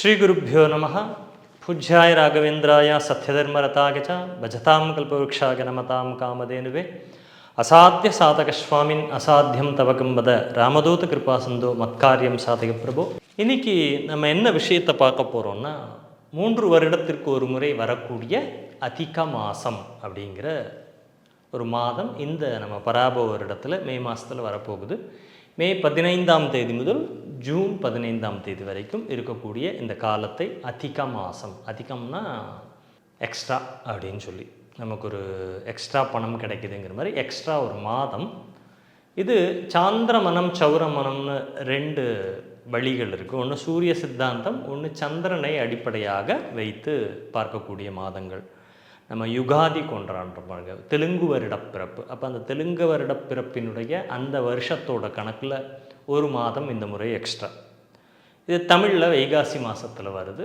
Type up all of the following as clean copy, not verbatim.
श्रीगुरुभ्यो नमः. पूज्याय राघवेन्द्राय सत्यधर्मरताय च भजतां कल्पवृक्षाय नमतां कामधेनुवे असाध्य साधकस्वामिन् असाध्यं तवकं वद ராமதூத கிருபா சிந்தோ மத்காரியம் சாதக பிரபு. இன்னைக்கு நம்ம என்ன விஷயத்தை பார்க்க போகிறோம்னா, 3 வருடத்திற்கு ஒரு முறை வரக்கூடிய அதிக மாதம் அப்படிங்கிற ஒரு மாதம் இந்த நம்ம பராபவ வருடத்தில் மே மாதத்தில் வரப்போகுது. மே 15ஆம் தேதி முதல் ஜூன் 15ஆம் தேதி வரைக்கும் இருக்கக்கூடிய இந்த காலத்தை அதிக மாதம், அதிகம்னா எக்ஸ்ட்ரா அப்படின்னு சொல்லி நமக்கு ஒரு எக்ஸ்ட்ரா பணம் கிடைக்குதுங்கிற மாதிரி எக்ஸ்ட்ரா ஒரு மாதம் இது. சாந்திரமனம் சௌரமனம்னு 2 வழிகள் இருக்குது. ஒன்று சூரிய சித்தாந்தம், ஒன்று சந்திரனை அடிப்படையாக வைத்து பார்க்கக்கூடிய மாதங்கள். நம்ம யுகாதி கொண்டாடுறோம், தெலுங்கு வருடப்பிறப்பு. அப்போ அந்த தெலுங்கு வருடப்பிறப்பினுடைய அந்த வருஷத்தோட கணக்கில் ஒரு மாதம் இந்த முறை எக்ஸ்ட்ரா. இது தமிழில் வைகாசி மாதத்தில் வருது.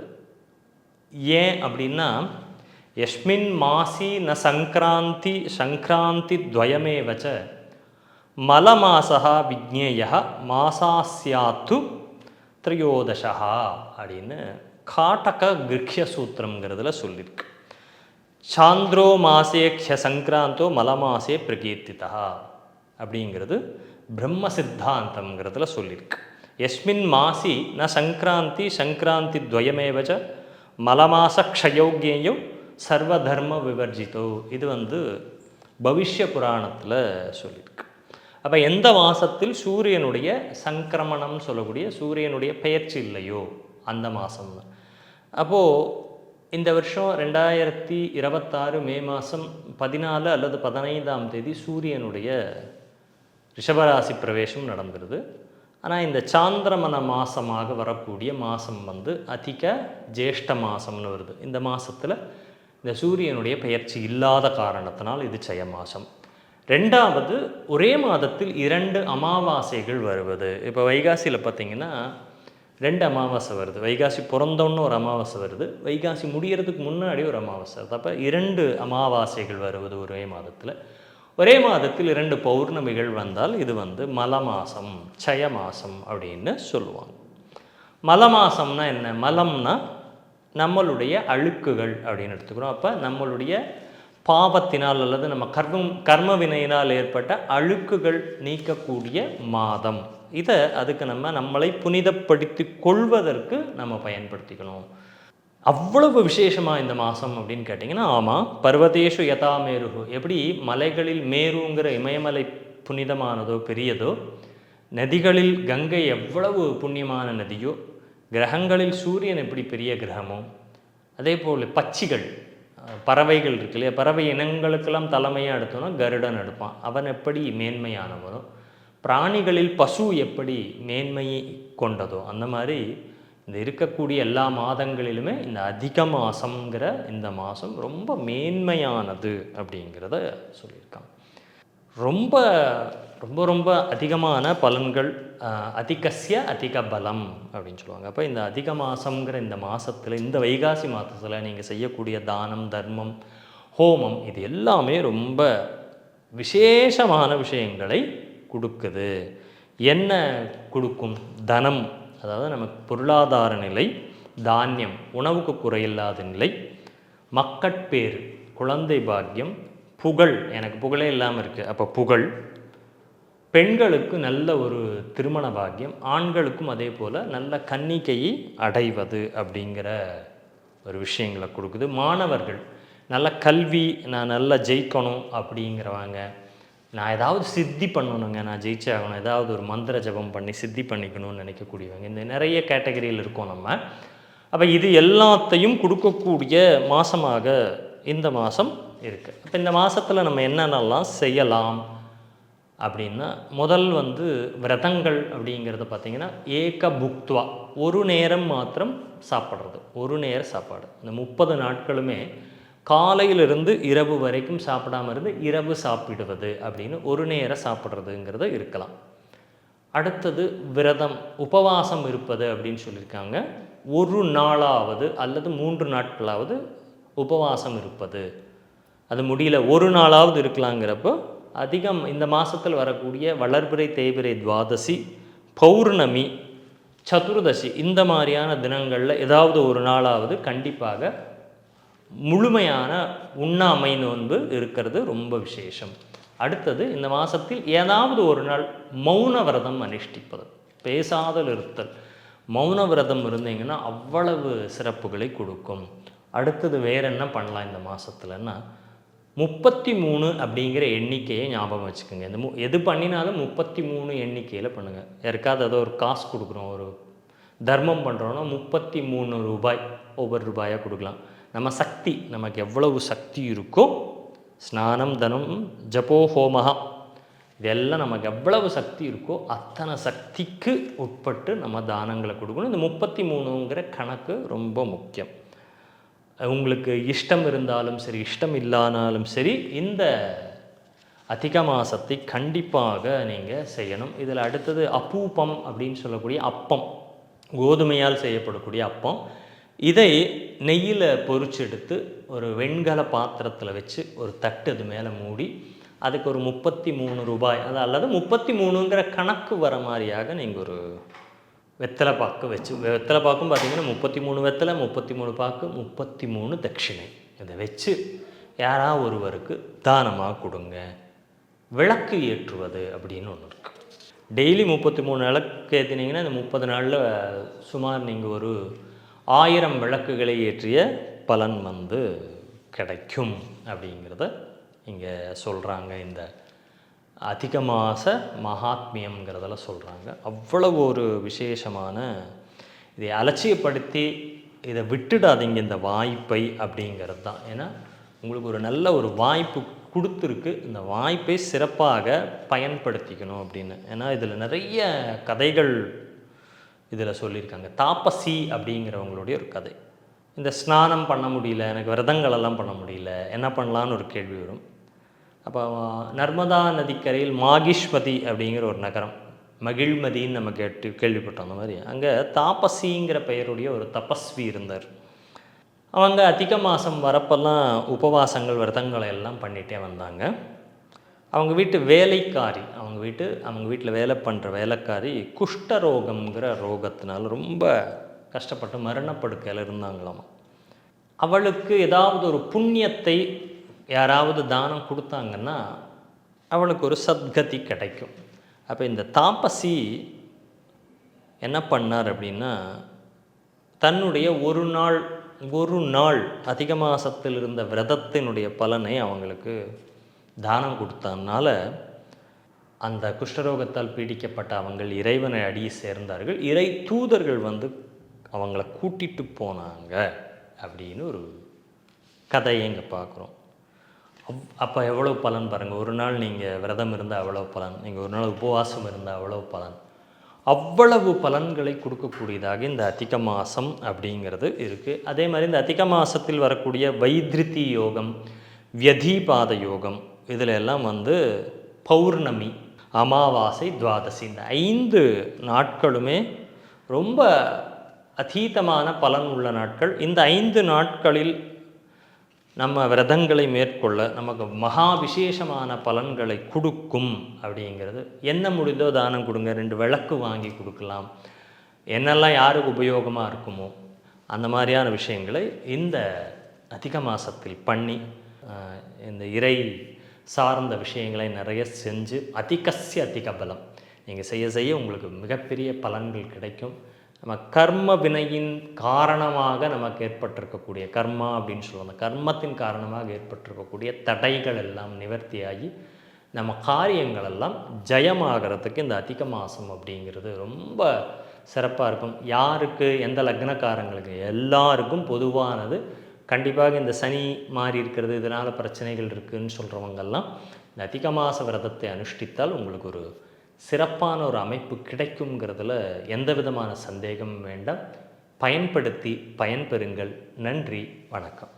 ஏன் அப்படின்னா, யஸ்மின் மாசி ந சங்கராந்தி சங்கராந்தி துவயமே வச்ச மலமாசா விஜ்ஞேய மாசாஸ்யாத்து திரையோதசா அப்படின்னு காட்டக கிருக்ஷ சூத்திரங்கிறதுல சொல்லியிருக்கு. சாந்திரோ மாசேக்ஷ சங்கராந்தோ மலமாசே பிரகீர்த்திதா அப்படிங்கிறது பிரம்ம சித்தாந்தம்ங்கிறதுல சொல்லியிருக்கு. யஸ்மின் மாசி ந சங்கராந்தி சங்கராந்தி துவயமேவச்ச மலமாச க்ஷயோக்யேயோ சர்வதர்ம விவர்ஜிதோ. இது பவிஷ்ய புராணத்தில் சொல்லியிருக்கு. அப்போ எந்த மாதத்தில் சூரியனுடைய சங்கிரமணம் சொல்லக்கூடிய சூரியனுடைய பெயர்ச்சி இல்லையோ அந்த மாதம். அப்போது இந்த வருஷம் 2026 மே மாதம் 14 அல்லது 15ஆம் தேதி சூரியனுடைய ரிஷபராசி பிரவேசம் நடந்துருது. ஆனால் இந்த சாந்திரமன மாதமாக வரக்கூடிய மாதம் அதிக ஜேஷ்ட மாதம்னு வருது. இந்த மாதத்தில் இந்த சூரியனுடைய பெயர்ச்சி இல்லாத காரணத்தினால் இது ஜெய மாதம். 2வது, ஒரே மாதத்தில் 2 அமாவாசைகள் வருவது. இப்போ வைகாசியில் பார்த்திங்கன்னா 2 அமாவாசை வருது. வைகாசி பிறந்தோன்னு ஒரு அமாவாசை வருது, வைகாசி முடிகிறதுக்கு முன்னாடி ஒரு அமாவாசை வருது. அப்போ 2 அமாவாசைகள் வருவது ஒரே மாதத்தில். ஒரே மாதத்தில் 2 பௌர்ணமிகள் வந்தால் இது மல மாதம், சய மாதம் அப்படின்னு சொல்லுவாங்க. மல மாதம்னா என்ன? மலம்னா நம்மளுடைய அழுக்குகள் அப்படின்னு எடுத்துக்கிறோம். அப்போ நம்மளுடைய பாவத்தினால் அல்லது நம்ம கர்ம வினையினால் ஏற்பட்ட அழுக்குகள் நீக்கக்கூடிய மாதம். அதுக்கு நம்மளை புனிதப்படுத்தி கொள்வதற்கு நம்ம பயன்படுத்திக்கணும். அவ்வளவு விசேஷமாக இந்த மாதம் அப்படின்னு கேட்டிங்கன்னா, ஆமாம், பர்வதேஷு யதா மேருகு, எப்படி மலைகளில் மேருங்கிற இமயமலை புனிதமானதோ பெரியதோ, நதிகளில் கங்கை எவ்வளவு புண்ணியமான நதியோ, கிரகங்களில் சூரியன் எப்படி பெரிய கிரகமோ, அதே போல் பட்சிகள் பறவைகள் இருக்கு இல்லையா, பறவை இனங்களுக்கெல்லாம் தலைமையாக எடுத்தோன்னா கருடன் எடுப்பான், அவன் எப்படி மேன்மையானவனோ, பிராணிகளில் பசு எப்படி மேன்மையை கொண்டதோ, அந்த மாதிரி இந்த இருக்கக்கூடிய எல்லா மாதங்களிலுமே இந்த அதிக மாதங்கிற இந்த மாதம் ரொம்ப மேன்மையானது அப்படிங்கிறத சொல்லியிருக்காங்க. ரொம்ப ரொம்ப ரொம்ப அதிகமான பலன்கள், அதிகஸ்ய அதிக பலம் அப்படின்னு சொல்லுவாங்க. அப்போ இந்த அதிக மாதங்கிற இந்த மாதத்தில், இந்த வைகாசி மாதத்தில் நீங்கள் செய்யக்கூடிய தானம், தர்மம், ஹோமம், இது எல்லாமே ரொம்ப விசேஷமான விஷயங்களை கொடுக்குது. என்ன கொடுக்கும்? தனம், அதாவது நமக்கு பொருளாதார நிலை, தானியம், உணவுக்கு குறையில்லாத நிலை, மக்கட்பேறு, குழந்தை பாக்கியம், புகழ், எனக்கு புகழே இல்லாமல் இருக்குது, அப்போ புகழ், பெண்களுக்கு நல்ல ஒரு திருமண பாக்கியம், ஆண்களுக்கும் அதே போல் நல்ல கன்னிகையை அடைவது அப்படிங்கிற ஒரு விஷயங்களை கொடுக்குது. மாணவர்கள் நல்ல கல்வி, நான் நல்லா ஜெயிக்கணும் அப்படிங்கிறவங்க, நான் ஏதாவது சித்தி பண்ணணுங்க, நான் ஜெயிச்சே ஆகணும், ஏதாவது ஒரு மந்திர ஜபம் பண்ணி சித்தி பண்ணிக்கணும்னு நினைக்கக்கூடியவங்க, இந்த நிறைய கேட்டகரியில் இருக்கோம் நம்ம. அப்போ இது எல்லாத்தையும் கொடுக்கக்கூடிய மாதமாக இந்த மாதம் இருக்குது. அப்போ இந்த மாதத்தில் நம்ம என்னென்னலாம் செய்யலாம் அப்படின்னா, முதல் விரதங்கள் அப்படிங்கிறது பார்த்திங்கன்னா, ஏக புக்துவா, ஒரு நேரம் மாத்திரம் சாப்பிட்றது, ஒரு நேர சாப்பாடு. இந்த 30 நாட்களுமே காலையிலிருந்து இரவு வரைக்கும் சாப்பிடாமல் இருந்து இரவு சாப்பிடுவது அப்படின்னு ஒரு நேரம் சாப்பிட்றதுங்கிறது இருக்கலாம். அடுத்தது விரதம், உபவாசம் இருப்பது அப்படின்னு சொல்லியிருக்காங்க. ஒரு நாளாவது அல்லது 3 நாட்களாவது உபவாசம் இருப்பது. அது முடியல, ஒரு நாளாவது இருக்கலாங்கிறப்போ அதிகம் இந்த மாதத்தில் வரக்கூடிய வளர்பிறை, தேய்பிறை, துவாதசி, பௌர்ணமி, சதுர்தசி இந்த மாதிரியான தினங்களில் ஏதாவது ஒரு நாளாவது கண்டிப்பாக முழுமையான உண்ணாமை நோன்பு இருக்கிறது ரொம்ப விசேஷம். அடுத்தது, இந்த மாதத்தில் ஏதாவது ஒரு நாள் மௌன விரதம் அனுஷ்டிப்பது, பேசாதல் இருத்தல். மௌன விரதம் இருந்தீங்கன்னா அவ்வளவு சிறப்புகளை கொடுக்கும். அடுத்தது வேறு என்ன பண்ணலாம் இந்த மாதத்துலன்னா, 33 அப்படிங்கிற எண்ணிக்கையை ஞாபகம் வச்சுக்கோங்க. இந்த எது பண்ணினாலும் 33 எண்ணிக்கையில் பண்ணுங்கள். யாருக்காவது ஏதோ ஒரு காசு கொடுக்குறோம், ஒரு தர்மம் பண்ணுறோன்னா 33 ரூபாய் ஒவ்வொரு ரூபாயாக கொடுக்கலாம். நம்ம சக்தி, நமக்கு எவ்வளவு சக்தி இருக்கோ, ஸ்நானம் தனம் ஜபோ ஹோமஹா, இதெல்லாம் நமக்கு எவ்வளவு சக்தி இருக்கோ அத்தனை சக்திக்கு உட்பட்டு நம்ம தானங்களை கொடுக்கணும். இந்த 33ங்கிற கணக்கு ரொம்ப முக்கியம். உங்களுக்கு இஷ்டம் இருந்தாலும் சரி, இஷ்டம் இல்லானாலும் சரி, இந்த அதிக மாதத்தை கண்டிப்பாக நீங்கள் செய்யணும். இதில் அடுத்தது அப்பூப்பம் அப்படின்னு சொல்லக்கூடிய அப்பம், கோதுமையால் செய்யப்படக்கூடிய அப்பம். இதை நெய்யில் பொரிச்செடுத்து ஒரு வெண்கல பாத்திரத்தில் வச்சு ஒரு தட்டு அது மேலே மூடி அதுக்கு ஒரு 33 ரூபாய், அது அல்லது 33ங்கிற கணக்கு வர மாதிரியாக நீங்கள் ஒரு வெத்தலை பாக்கு வச்சு, வெத்தலை பாக்கும் பார்த்திங்கன்னா 33 வெத்தலை, 33 பாக்கு, 33 தட்சிணை, இதை வச்சு யாராவது ஒருவருக்கு தானமாக கொடுங்க. விளக்கு ஏற்றுவது அப்படின்னு ஒன்று இருக்குது. டெய்லி 33 விளக்கு ஏற்றினீங்கன்னா இந்த 30 நாளில் சுமார் நீங்கள் ஒரு 1000 விளக்குகளை ஏற்றிய பலன் கிடைக்கும் அப்படிங்கிறத இங்கே சொல்கிறாங்க. இந்த அதிக மாத மகாத்மியங்கிறதெல்லாம் சொல்கிறாங்க. அவ்வளவு ஒரு விசேஷமான, இதை அலட்சியப்படுத்தி இதை விட்டுடாதீங்க இந்த வாய்ப்பை அப்படிங்கிறது தான். ஏன்னா உங்களுக்கு ஒரு நல்ல ஒரு வாய்ப்பு கொடுத்துருக்கு, இந்த வாய்ப்பை சிறப்பாக பயன்படுத்திக்கணும் அப்படின்னு. ஏன்னா இதில் நிறைய கதைகள் இதில் சொல்லியிருக்காங்க. தாப்பசி அப்படிங்கிறவங்களுடைய ஒரு கதை. இந்த ஸ்நானம் பண்ண முடியல, எனக்கு விரதங்களெல்லாம் பண்ண முடியல, என்ன பண்ணலான்னு ஒரு கேள்வி வரும். அப்போ நர்மதா நதிக்கரையில் மாகிஷ்மதி அப்படிங்கிற ஒரு நகரம், மகிழ்மதின்னு நம்ம கேள்விப்பட்டோம். அந்த மாதிரி அங்கே தாப்பசிங்கிற பெயருடைய ஒரு தபஸ்வி இருந்தார். அவங்க அதிக மாதம் வரப்பெல்லாம் உபவாசங்கள் விரதங்களை எல்லாம் பண்ணிகிட்டே வந்தாங்க. அவங்க வீட்டு வேலைக்காரி, அவங்க வீட்டில் வேலை பண்ணுற வேலைக்காரி குஷ்டரோகம்ங்கிற ரோகத்தினால ரொம்ப கஷ்டப்பட்டு மரணப்படுக்கையில் இருந்தாங்களாம். அவளுக்கு ஏதாவது ஒரு புண்ணியத்தை யாராவது தானம் கொடுத்தாங்கன்னா அவளுக்கு ஒரு சத்கதி கிடைக்கும். அப்போ இந்த தாப்பசி என்ன பண்ணார் அப்படின்னா, தன்னுடைய ஒரு நாள் அதிக மாதத்தில் இருந்த விரதத்தினுடைய பலனை அவங்களுக்கு தானம் கொடுத்ததுனால அந்த குஷ்டரோகத்தால் பீடிக்கப்பட்ட அவங்க இறைவனை அடியை சேர்ந்தார்கள். இறை தூதர்கள் அவங்கள கூட்டிகிட்டு போனாங்க அப்படின்னு ஒரு கதையை இங்கே பார்க்குறோம். அப்போ எவ்வளோ பலன் பாருங்கள். ஒரு நாள் நீங்கள் விரதம் இருந்தால் அவ்வளோ பலன், நீங்கள் ஒரு நாள் உபவாசம் இருந்தால் அவ்வளோ பலன். அவ்வளவு பலன்களை கொடுக்கக்கூடியதாக இந்த அதிக மாதம் அப்படிங்கிறது இருக்குது. அதே மாதிரி இந்த அதிக மாதத்தில் வரக்கூடிய வைத்திருதி யோகம், வியதிபாத யோகம், இதில் எல்லாம் பௌர்ணமி, அமாவாசை, துவாதசி, இந்த 5 நாட்களுமே ரொம்ப அதீதமான பலன் உள்ள நாட்கள். இந்த 5 நாட்களில் நம்ம விரதங்களை மேற்கொள்ள நமக்கு மகா விசேஷமான பலன்களை கொடுக்கும் அப்படிங்கிறது. என்ன முடிந்தோ தானம் கொடுங்க, 2 விளக்கு வாங்கி கொடுக்கலாம், என்னெல்லாம் யாருக்கு உபயோகமாக இருக்குமோ அந்த மாதிரியான விஷயங்களை இந்த அதிக மாதத்தில் பண்ணி இந்த இறை சார்ந்த விஷயங்களை நிறைய செஞ்சு அதிகஸ்ய அதிக பலம் நீங்கள் செய்ய உங்களுக்கு மிகப்பெரிய பலன்கள் கிடைக்கும். நம்ம கர்ம வினையின் காரணமாக நமக்கு ஏற்பட்டிருக்கக்கூடிய கர்மா அப்படின்னு சொல்லுவாங்க, கர்மத்தின் காரணமாக ஏற்பட்டிருக்கக்கூடிய தடைகள் எல்லாம் நிவர்த்தியாகி நம்ம காரியங்கள் எல்லாம் ஜெயமாகிறதுக்கு இந்த அதிக மாதம் அப்படிங்கிறது ரொம்ப சிறப்பாக இருக்கும். யாருக்கு, எந்த லக்னக்காரங்களுக்கு, எல்லாருக்கும் பொதுவானது. கண்டிப்பாக இந்த சனி மாறி இருக்கிறது, இதனால் பிரச்சனைகள் இருக்குதுன்னு சொல்கிறவங்கெல்லாம் இந்த அதிக மாத விரதத்தை அனுஷ்டித்தால் உங்களுக்கு ஒரு சிறப்பான ஒரு அமைப்பு கிடைக்குங்கிறதுல எந்த விதமான சந்தேகமும் வேண்டாம். பயன்படுத்தி பயன்பெறுங்கள். நன்றி, வணக்கம்.